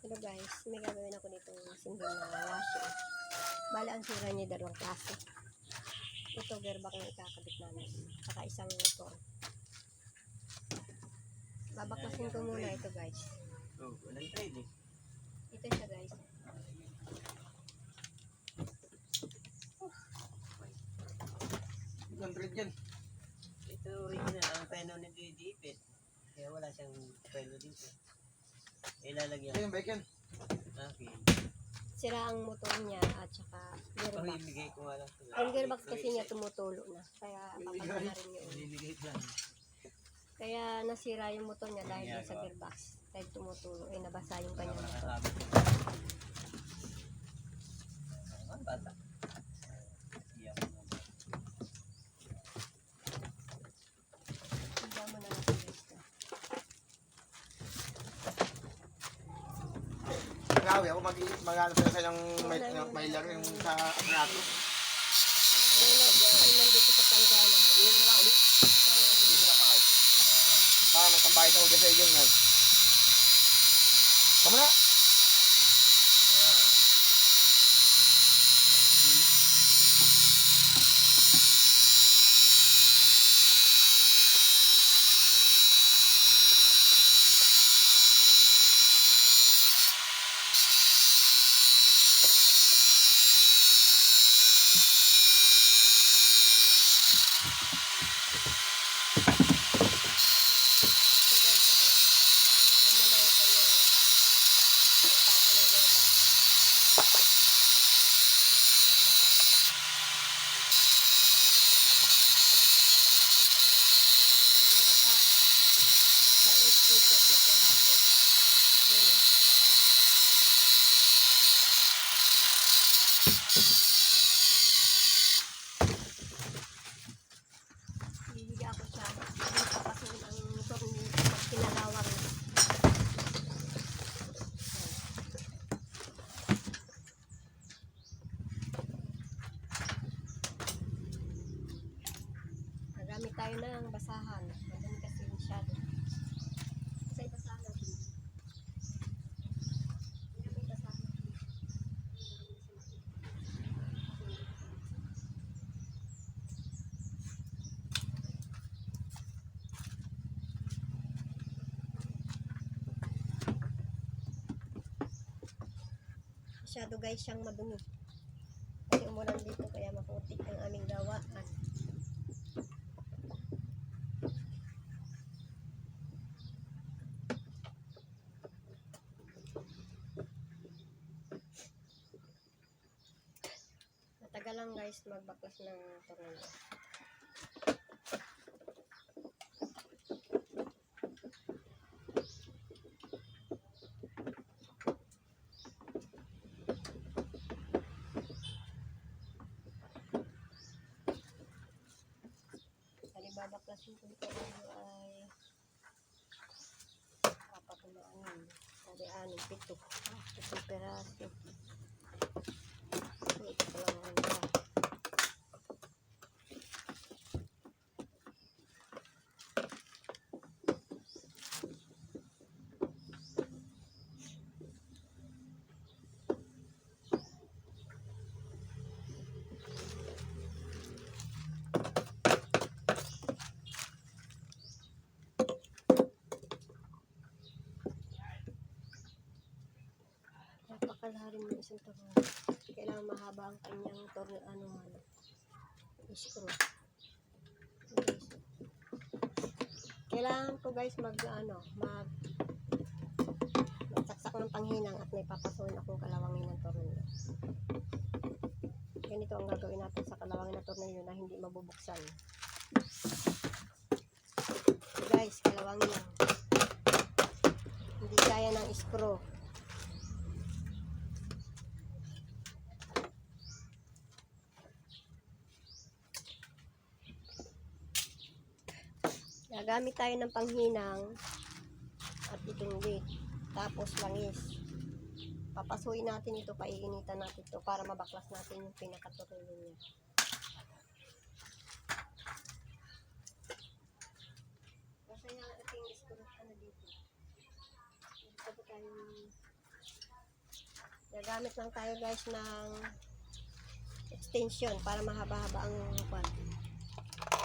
Hello guys, may gagawin ako ditong single na washing. Bala ang sira niya dalawang klase. Ito gearbox na ikakabit namin. Saka isang motor. Babaklasin ko muna ito guys. Oh, walang trade eh. Ito siya guys. yan. Ito original, ang peno nito idiipit. Kaya wala siyang peno dito. Ilalagyan. Ayun, bacon. Okay. Sira ang motor niya at saka Oh, gearbox. ibigay ko nga lang. Ang gearbox kasi niya tumutulo na. Kaya papalitan na rin yun. Ibigay ko lang. Kaya nasira yung motor niya dahil sa gearbox. Dahil tumutulo. Eh nabasa yung kanyang motor. Bata. Higa mo na natin guys. Grabe ako mag-ano sa ng may laro yung sa aparato. Ayun nandito sa Tanggana. Uwi na lang ulit. Dito na pa. Para magtambahin na ulit sa iyo yan. Tama na. Hihiga ako siya. Papasukin ang motor niya pag pinalawang. Nagamit tayo ng basahan. Madami kasi masyado. Sa basahan natin. Nagamit basahan. Masyado guys siyang madumi. Kasi umulan dito kaya maputik ang aming gawaan. Matagal lang guys magbaklas ng tornilyo. Babaklasin ko ito ay 4 na 6. Sabi 6, 7. 7 peraso. Ito pa lang ang isa. Napakalalim ng isang tornilyo. Kailangan mahaba ang kanyang tornilyo, screw. Guys. Kailangan ko guys magsaksak ng panghinang at may papasukin akong kalawangin ng tornilyo. Ganito ang gagawin natin sa kalawangin ng tornilyo na hindi mabubuksan. Guys, kalawangin lang. Hindi kaya ng screw. Gagamit tayo ng panghinang at itong gate. Tapos langis. Papasuin natin ito, paiinitan natin ito para mabaklas natin yung pinakatuloy niya. Kasi yung ating screw dito. Dito pa tayo Gagamit lang tayo guys ng extension para mahaba-haba ang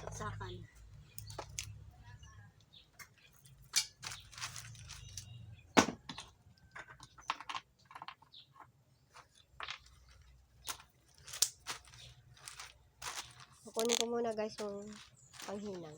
saksakan. Kukunin ko muna guys yung panghinang.